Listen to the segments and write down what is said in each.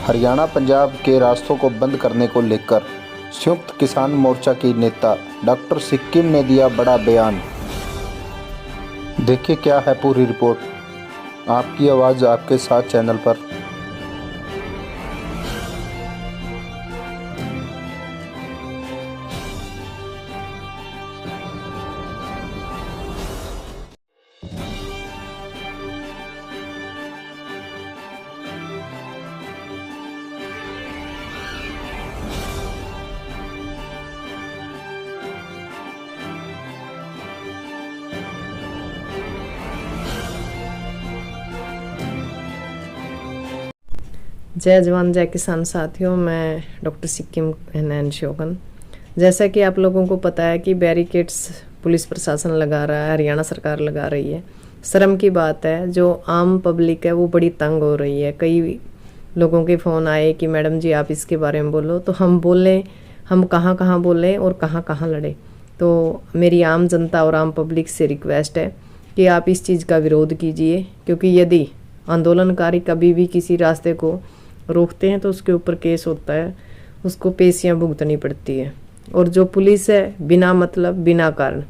हरियाणा पंजाब के रास्तों को बंद करने को लेकर संयुक्त किसान मोर्चा की नेता डॉक्टर सिक्किम ने दिया बड़ा बयान। देखिए क्या है पूरी रिपोर्ट, आपकी आवाज़ आपके साथ चैनल पर। जय जवान जय किसान साथियों, मैं डॉक्टर सिक्किम नैन शोकन। जैसा कि आप लोगों को पता है कि बैरिकेड्स पुलिस प्रशासन लगा रहा है, हरियाणा सरकार लगा रही है। शर्म की बात है, जो आम पब्लिक है वो बड़ी तंग हो रही है। कई लोगों के फ़ोन आए कि मैडम जी आप इसके बारे में बोलो, तो हम बोलें, हम कहाँ कहाँ बोलें और कहाँ कहाँ लड़े। तो मेरी आम जनता और आम पब्लिक से रिक्वेस्ट है कि आप इस चीज़ का विरोध कीजिए, क्योंकि यदि आंदोलनकारी कभी भी किसी रास्ते को रोकते हैं तो उसके ऊपर केस होता है, उसको पेशियाँ भुगतनी पड़ती है। और जो पुलिस है बिना मतलब बिना कारण,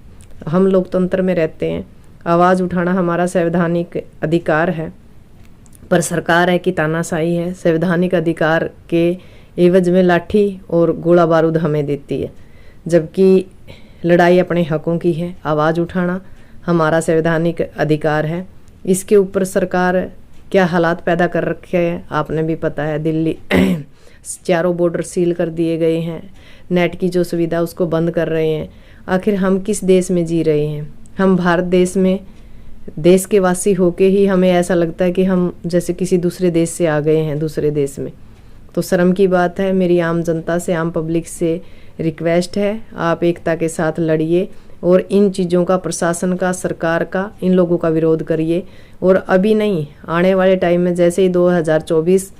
हम लोकतंत्र में रहते हैं, आवाज़ उठाना हमारा संवैधानिक अधिकार है, पर सरकार है कि तानाशाही है। संवैधानिक अधिकार के एवज में लाठी और गोला बारूद हमें देती है, जबकि लड़ाई अपने हकों की है। आवाज़ उठाना हमारा संवैधानिक अधिकार है। इसके ऊपर सरकार क्या हालात पैदा कर रखे हैं आपने भी पता है। दिल्ली चारों बॉर्डर सील कर दिए गए हैं, नेट की जो सुविधा उसको बंद कर रहे हैं। आखिर हम किस देश में जी रहे हैं? हम भारत देश में देश के वासी होके ही हमें ऐसा लगता है कि हम जैसे किसी दूसरे देश से आ गए हैं, दूसरे देश में। तो शर्म की बात है। मेरी आम जनता से, आम पब्लिक से रिक्वेस्ट है, आप एकता के साथ लड़िए और इन चीज़ों का, प्रशासन का, सरकार का, इन लोगों का विरोध करिए। और अभी नहीं, आने वाले टाइम में, जैसे ही 2024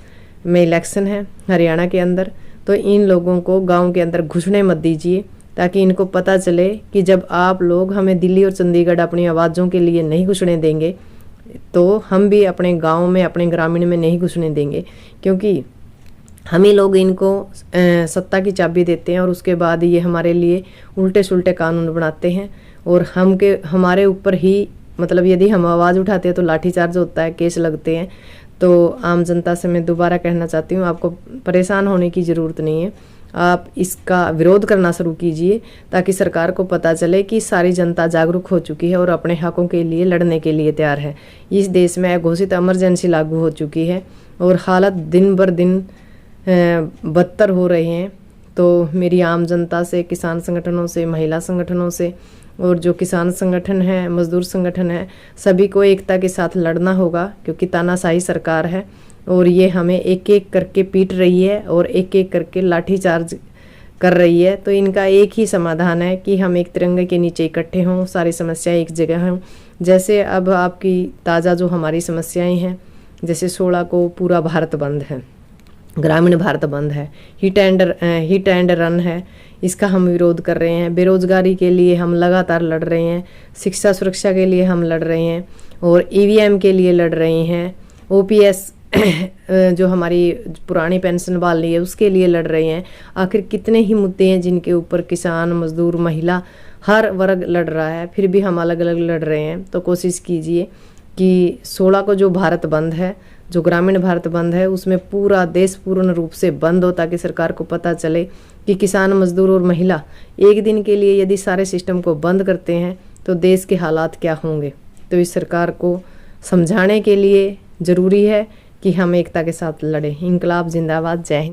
में इलेक्शन है हरियाणा के अंदर, तो इन लोगों को गांव के अंदर घुसने मत दीजिए, ताकि इनको पता चले कि जब आप लोग हमें दिल्ली और चंडीगढ़ अपनी आवाज़ों के लिए नहीं घुसने देंगे, तो हम भी अपने गाँव में, अपने ग्रामीण में नहीं घुसने देंगे। क्योंकि हम ही लोग इनको सत्ता की चाबी देते हैं और उसके बाद ये हमारे लिए उल्टे सुल्टे कानून बनाते हैं। और हमारे ऊपर ही, मतलब यदि हम आवाज़ उठाते हैं तो लाठीचार्ज होता है, केस लगते हैं। तो आम जनता से मैं दोबारा कहना चाहती हूँ, आपको परेशान होने की ज़रूरत नहीं है। आप इसका विरोध करना शुरू कीजिए, ताकि सरकार को पता चले कि सारी जनता जागरूक हो चुकी है और अपने हकों के लिए लड़ने के लिए तैयार है। इस देश में घोषित इमरजेंसी लागू हो चुकी है और हालत दिन बर दिन बदतर हो रहे हैं। तो मेरी आम जनता से, किसान संगठनों से, महिला संगठनों से और जो किसान संगठन है, मजदूर संगठन है, सभी को एकता के साथ लड़ना होगा, क्योंकि तानाशाही सरकार है और ये हमें एक एक करके पीट रही है और एक एक करके लाठीचार्ज कर रही है। तो इनका एक ही समाधान है कि हम एक तिरंगे के नीचे इकट्ठे हों, सारी समस्याएं एक जगह हों। जैसे अब आपकी ताज़ा जो हमारी समस्याएं हैं, जैसे 16 को पूरा भारत बंद है, ग्रामीण भारत बंद है, हिट एंड रन है, इसका हम विरोध कर रहे हैं। बेरोजगारी के लिए हम लगातार लड़ रहे हैं, शिक्षा सुरक्षा के लिए हम लड़ रहे हैं और ईवीएम के लिए लड़ रहे हैं, ओपीएस जो हमारी पुरानी पेंशन वाली है उसके लिए लड़ रहे हैं। आखिर कितने ही मुद्दे हैं जिनके ऊपर किसान, मजदूर, महिला, हर वर्ग लड़ रहा है, फिर भी हम अलग अलग लड़ रहे हैं। तो कोशिश कीजिए कि 16 को जो भारत बंद है, जो ग्रामीण भारत बंद है, उसमें पूरा देश पूर्ण रूप से बंद हो, ताकि सरकार को पता चले कि किसान, मजदूर और महिला एक दिन के लिए यदि सारे सिस्टम को बंद करते हैं तो देश के हालात क्या होंगे। तो इस सरकार को समझाने के लिए ज़रूरी है कि हम एकता के साथ लड़ें। इंकलाब जिंदाबाद, जय हिंद।